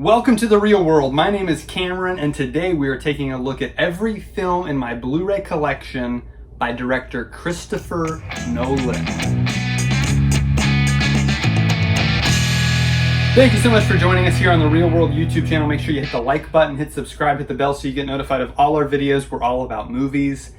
Welcome to the real world. My name is Cameron, and today we are taking a look at every film in my Blu-ray collection by director Christopher Nolan. Thank you so much for joining us here on the Real World YouTube channel. Make sure you hit the like button, hit subscribe, hit the bell so you get notified of all our videos. We're all about movies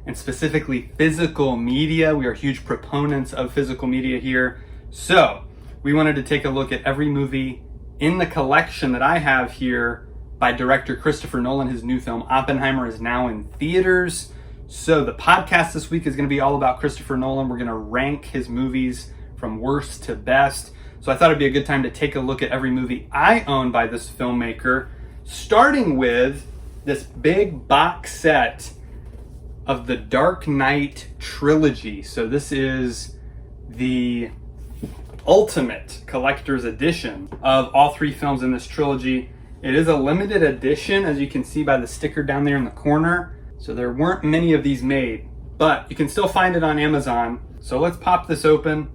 and specifically physical media. We are huge proponents of physical media here. So we wanted to take a look at every movie in the collection that I have here by director Christopher Nolan. His new film Oppenheimer is now in theaters. So the podcast this week is going to be all about Christopher Nolan. We're going to rank his movies from worst to best. So I thought it'd be a good time to take a look at every movie I own by this filmmaker, starting with this big box set of the Dark Knight Trilogy. So this is the ultimate collector's edition of all three films in this trilogy. It is a limited edition, as you can see by the sticker down there in the corner. So there weren't many of these made, but you can still find it on Amazon. So let's pop this open.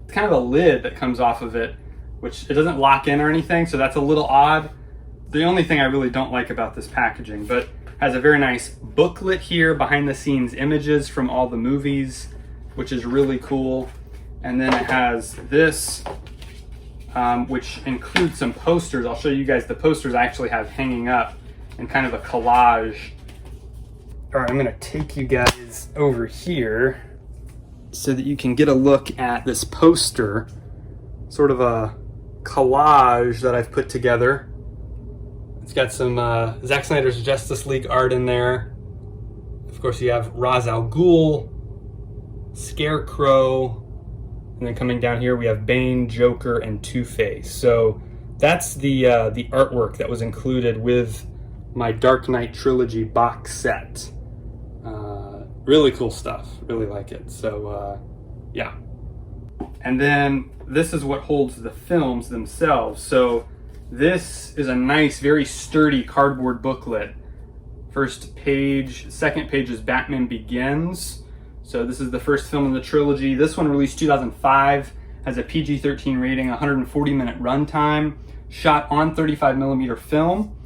It's kind of a lid that comes off of it, which it doesn't lock in or anything, so that's a little odd. The only thing I really don't like about this packaging, but has a very nice booklet here, behind the scenes images from all the movies, which is really cool. And then it has this, which includes some posters. I'll show you guys the posters I actually have hanging up in kind of a collage. All right, I'm gonna take you guys over here so that you can get a look at this poster, sort of a collage that I've put together. It's got some Zack Snyder's Justice League art in there. Of course, you have Ra's al Ghul, Scarecrow, and then coming down here, we have Bane, Joker, and Two-Face. So that's the artwork that was included with my Dark Knight Trilogy box set. Really cool stuff. Really like it. So, yeah. And then this is what holds the films themselves. So this is a nice, very sturdy cardboard booklet. First page, second page is Batman Begins. So this is the first film in the trilogy. This one released 2005, has a PG-13 rating, 140-minute runtime, shot on 35mm film.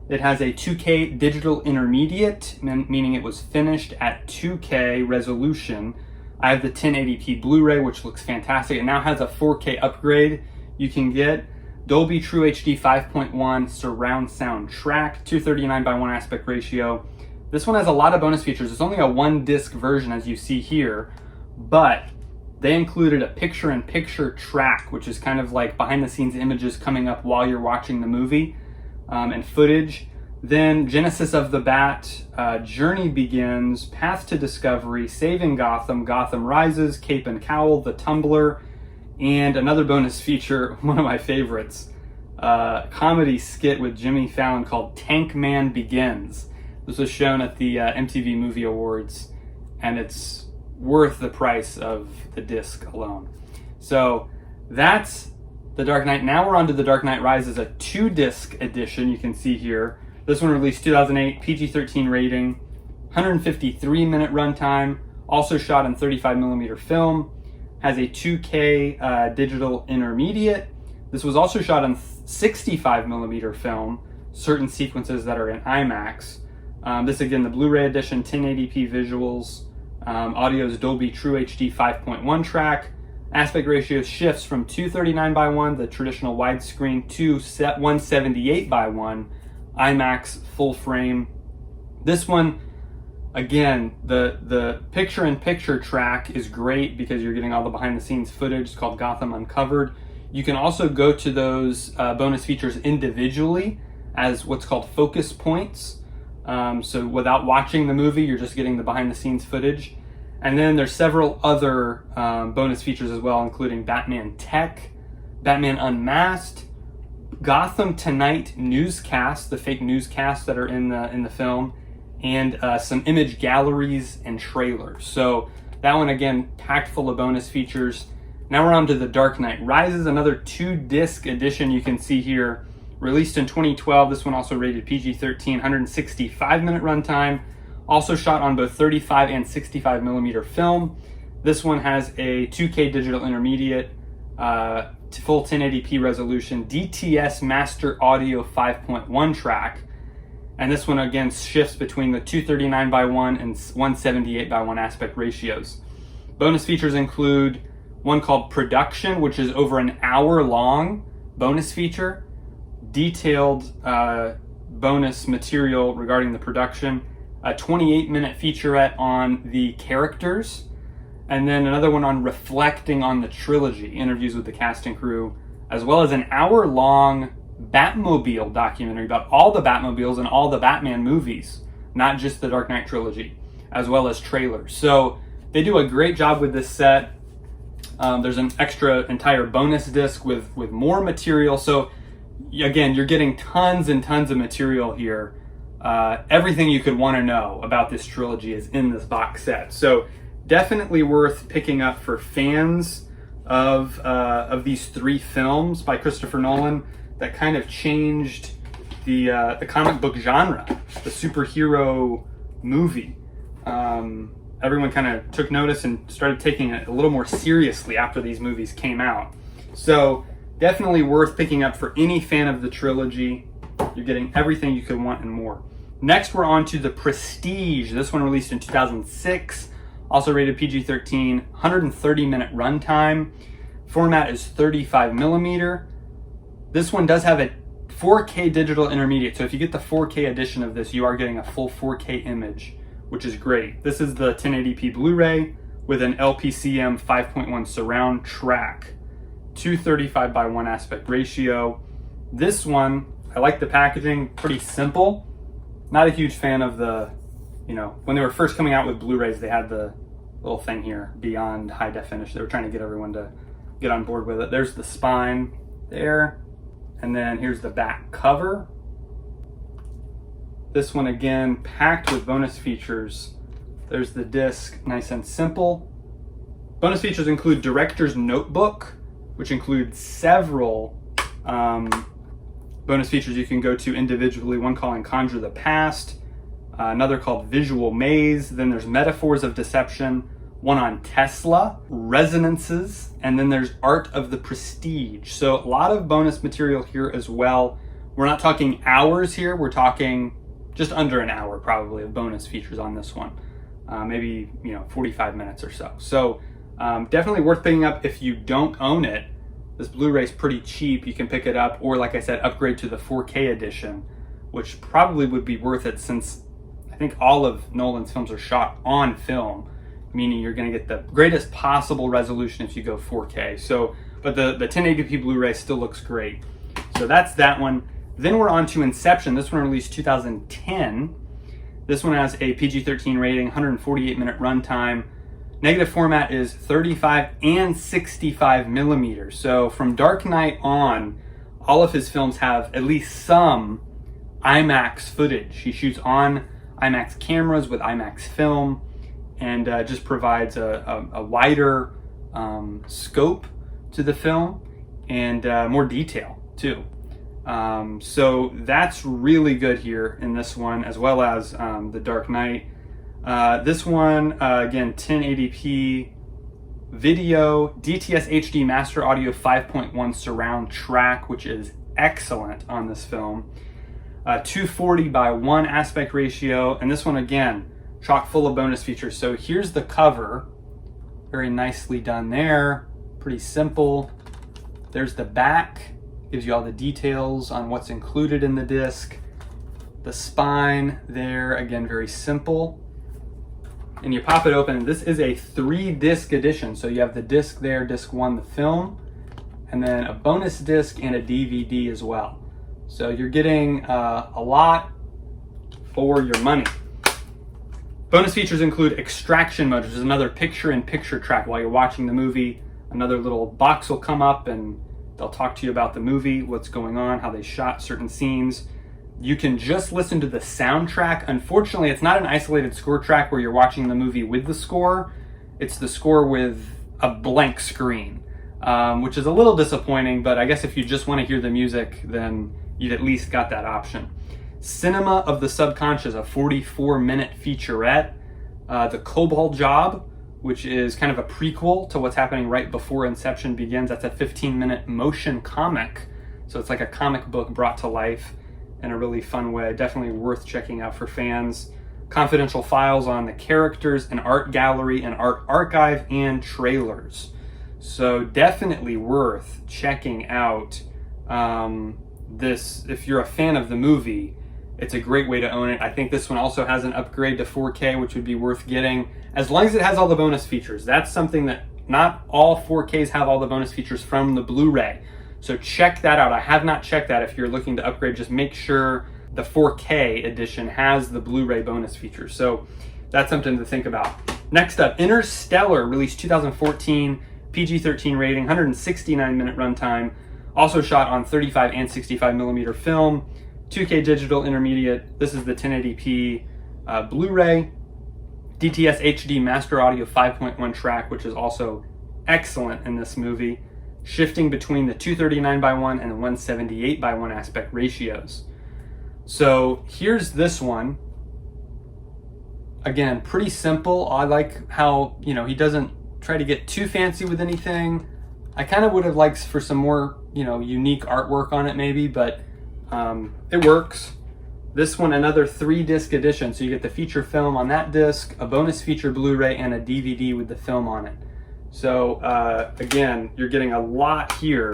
It has a 2K digital intermediate, meaning it was finished at 2K resolution. I have the 1080p Blu-ray, which looks fantastic. It now has a 4K upgrade you can get. Dolby True HD 5.1 surround sound track, 239:1 aspect ratio. This one has a lot of bonus features. It's only a one-disc version, as you see here, but they included a picture-in-picture track, which is kind of like behind-the-scenes images coming up while you're watching the movie, and footage. Then Genesis of the Bat, Journey Begins, Path to Discovery, Saving Gotham, Gotham Rises, Cape and Cowl, The Tumbler, and another bonus feature, one of my favorites, comedy skit with Jimmy Fallon called Tank Man Begins. This was shown at the MTV Movie Awards, and it's worth the price of the disc alone. So that's The Dark Knight. Now we're on to The Dark Knight Rises, a 2-disc edition you can see here. This one released 2008, PG-13 rating, 153-minute runtime, also shot in 35mm film, has a 2K digital intermediate. This was also shot on 65mm film, certain sequences that are in IMAX. This again, the Blu-ray edition, 1080p visuals, audio's Dolby True HD 5.1 track, aspect ratio shifts from 239:1, the traditional widescreen, to 178:1, IMAX full frame. This one, again, the picture-in-picture track is great because you're getting all the behind-the-scenes footage. It's called Gotham Uncovered. You can also go to those bonus features individually as what's called focus points. So without watching the movie, you're just getting the behind-the-scenes footage. And then there's several other bonus features as well, including Batman Tech, Batman Unmasked, Gotham Tonight newscasts, the fake newscasts that are in the film, and some image galleries and trailers. So that one, again, packed full of bonus features. Now we're on to The Dark Knight Rises, another 2-disc edition you can see here. Released in 2012, this one also rated PG-13, 165-minute runtime, also shot on both 35 and 65mm film. This one has a 2K digital intermediate, full 1080p resolution DTS Master Audio 5.1 track. And this one again shifts between the 239:1 and 178:1 aspect ratios. Bonus features include one called Production, which is over an hour long bonus feature, detailed bonus material regarding the production, a 28-minute featurette on the characters, and then another one on reflecting on the trilogy, interviews with the cast and crew, as well as an hour-long Batmobile documentary about all the Batmobiles and all the Batman movies, not just the Dark Knight trilogy, as well as trailers. So they do a great job with this set. There's an extra entire bonus disc with more material. So again, you're getting tons and tons of material here. Everything you could want to know about this trilogy is in this box set. So definitely worth picking up for fans of these three films by Christopher Nolan that kind of changed the comic book genre, the superhero movie. Everyone kind of took notice and started taking it a little more seriously after these movies came out. So definitely worth picking up for any fan of the trilogy. You're getting everything you could want and more. Next, we're on to The Prestige. This one released in 2006, also rated PG-13, 130-minute runtime. Format is 35 millimeter. This one does have a 4K digital intermediate, so if you get the 4K edition of this, you are getting a full 4K image, which is great. This is the 1080p Blu-ray with an LPCM 5.1 surround track, 235:1 aspect ratio. This one, I like the packaging, pretty simple. Not a huge fan of the, when they were first coming out with Blu-rays, they had the little thing here, beyond high definition. They were trying to get everyone to get on board with it. There's the spine there. And then here's the back cover. This one again, packed with bonus features. There's the disc, nice and simple. Bonus features include Director's Notebook, which includes several bonus features you can go to individually. One called Conjure the Past, another called Visual Maze. Then there's Metaphors of Deception, one on Tesla, Resonances, and then there's Art of the Prestige. So a lot of bonus material here as well. We're not talking hours here, we're talking just under an hour probably of bonus features on this one. Maybe 45 minutes or so. So definitely worth picking up if you don't own it. This Blu-ray is pretty cheap. You can pick it up, or like I said, upgrade to the 4K edition, which probably would be worth it since I think all of Nolan's films are shot on film, meaning you're going to get the greatest possible resolution if you go 4K. So, but the 1080p Blu-ray still looks great. So that's that one. Then we're on to Inception. This one released 2010. This one has a PG-13 rating, 148-minute runtime. Negative format is 35 and 65 millimeters. So from Dark Knight on, all of his films have at least some IMAX footage. He shoots on IMAX cameras with IMAX film, and just provides a wider scope to the film and more detail too. So that's really good here in this one, as well as The Dark Knight. This one, again, 1080p video, DTS HD Master Audio 5.1 surround track, which is excellent on this film. 240:1 aspect ratio, and this one again, chock full of bonus features. So here's the cover, very nicely done there, pretty simple. There's the back, gives you all the details on what's included in the disc. The spine there, again, very simple. And you pop it open. This is a 3-disc edition. So you have the disc there, disc 1, the film, and then a bonus disc and a DVD as well. So you're getting a lot for your money. Bonus features include Extraction Mode, which is another picture-in-picture track while you're watching the movie. Another little box will come up and they'll talk to you about the movie, what's going on, how they shot certain scenes. You can just listen to the soundtrack. Unfortunately, it's not an isolated score track where you're watching the movie with the score. It's the score with a blank screen, which is a little disappointing, but I guess if you just want to hear the music, then you've at least got that option. Cinema of the Subconscious, a 44-minute featurette. The Cobalt Job, which is kind of a prequel to what's happening right before Inception begins. That's a 15-minute motion comic. So it's like a comic book brought to life in a really fun way. Definitely worth checking out for fans. Confidential files on the characters, an art gallery, an art archive, and trailers. So definitely worth checking out this. If you're a fan of the movie, it's a great way to own it. I think this one also has an upgrade to 4K, which would be worth getting, as long as it has all the bonus features. That's something that not all 4Ks have all the bonus features from the Blu-ray. So check that out. I have not checked that. If you're looking to upgrade, just make sure the 4K edition has the Blu-ray bonus features. So that's something to think about. Next up, Interstellar, released 2014, PG-13 rating, 169-minute runtime. Also shot on 35 and 65 millimeter film, 2K digital intermediate. This is the 1080p Blu-ray, DTS HD Master Audio 5.1 track, which is also excellent in this movie, shifting between the 239:1 and the 178:1 aspect ratios. So here's this one. Again, pretty simple. I like how, he doesn't try to get too fancy with anything. I kind of would have liked for some more, unique artwork on it maybe, but it works. This one, another 3-disc edition. So you get the feature film on that disc, a bonus feature Blu-ray, and a DVD with the film on it. So again, you're getting a lot here,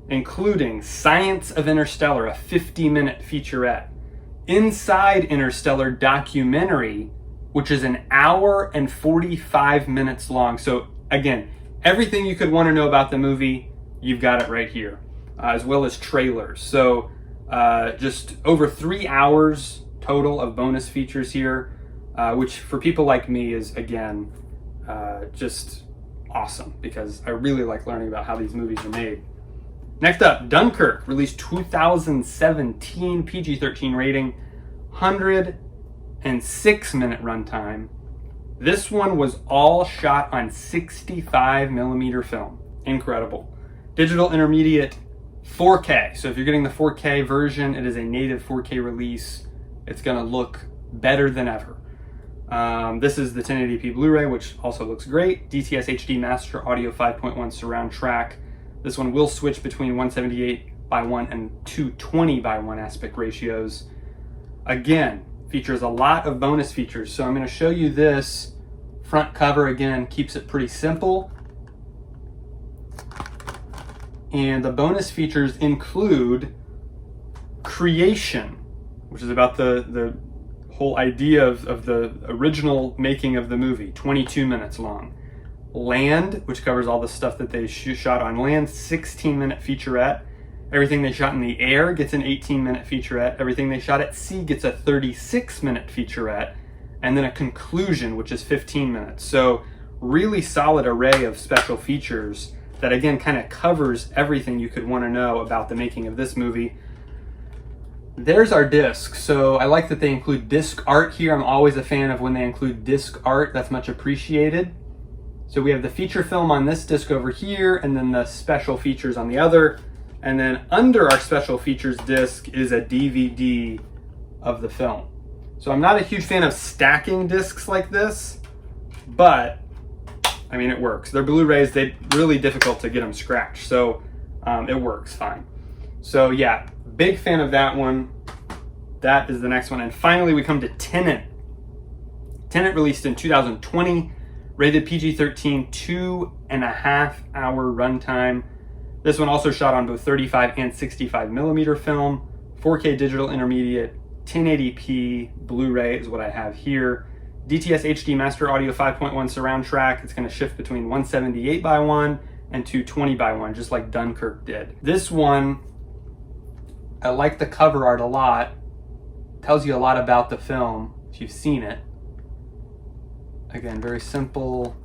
including Science of Interstellar, a 50-minute featurette. Inside Interstellar documentary, which is an hour and 45 minutes long. So again, everything you could want to know about the movie, you've got it right here, as well as trailers. So just over 3 hours total of bonus features here, which for people like me is, again, just awesome, because I really like learning about how these movies are made. Next up, Dunkirk, released 2017, PG-13 rating, 106-minute runtime. This one was all shot on 65 millimeter film. Incredible. Digital intermediate 4K. So if you're getting the 4K version, it is a native 4K release. It's going to look better than ever. This is the 1080p Blu-ray, which also looks great. DTS HD Master Audio 5.1 surround track. This one will switch between 178:1 and 220:1 aspect ratios. Again, features a lot of bonus features. So I'm going to show you this front cover. Again, keeps it pretty simple. And the bonus features include Creation, which is about the whole idea of the original making of the movie, 22 minutes long. Land, which covers all the stuff that they shot on land, 16-minute featurette. Everything they shot in the air gets an 18-minute featurette. Everything they shot at sea gets a 36-minute featurette. And then a conclusion, which is 15 minutes. So really solid array of special features that, again, kind of covers everything you could want to know about the making of this movie. There's our disc. So I like that they include disc art here. I'm always a fan of when they include disc art. That's much appreciated. So we have the feature film on this disc over here, and then the special features on the other. And then under our special features disc is a DVD of the film. So I'm not a huge fan of stacking discs like this, but I mean, it works. They're Blu-rays, they're really difficult to get them scratched. So it works fine. So yeah, big fan of that one. That is the next one. And finally, we come to Tenant. Tenant released in 2020, rated PG-13, 2.5-hour runtime. This one also shot on both 35 and 65 millimeter film, 4K digital intermediate, 1080p Blu-ray is what I have here. DTS HD Master Audio 5.1 surround track. It's going to shift between 178:1 and 220:1, just like Dunkirk did. This one, I like the cover art a lot. Tells you a lot about the film if you've seen it. Again, very simple,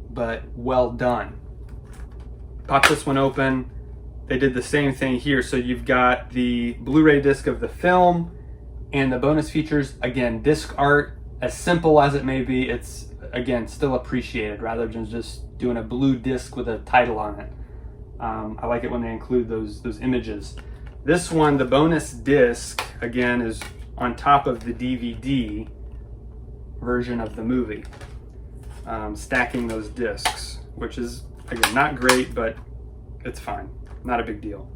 but well done. Pop this one open. They did the same thing here. So you've got the Blu-ray disc of the film and the bonus features. Again, disc art, as simple as it may be, it's, again, still appreciated rather than just doing a blue disc with a title on it. I like it when they include those images. This one, the bonus disc, again, is on top of the DVD version of the movie. stacking those discs, which is, again, not great, but it's fine. Not a big deal.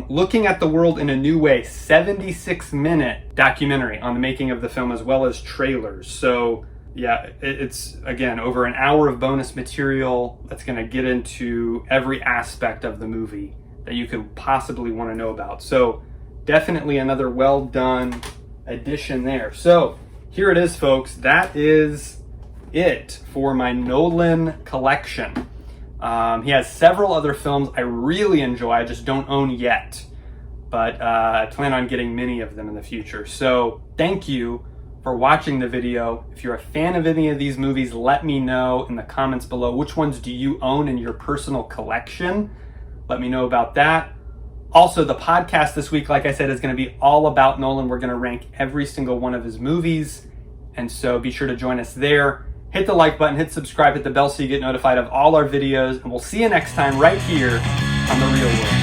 Looking at the World in a New Way, 76-minute documentary on the making of the film, as well as trailers. So yeah, it's, again, over an hour of bonus material that's going to get into every aspect of the movie that you could possibly want to know about. So definitely another well done addition there. So here it is, folks. That is it for my Nolan collection. He has several other films I really enjoy, I just don't own yet, but I plan on getting many of them in the future. So thank you for watching the video. If you're a fan of any of these movies, let me know in the comments below. Which ones do you own in your personal collection? Let me know about that. Also, the podcast this week, like I said, is going to be all about Nolan. We're going to rank every single one of his movies, and so be sure to join us there. Hit the like button, hit subscribe, hit the bell so you get notified of all our videos, and we'll see you next time right here on The Real World.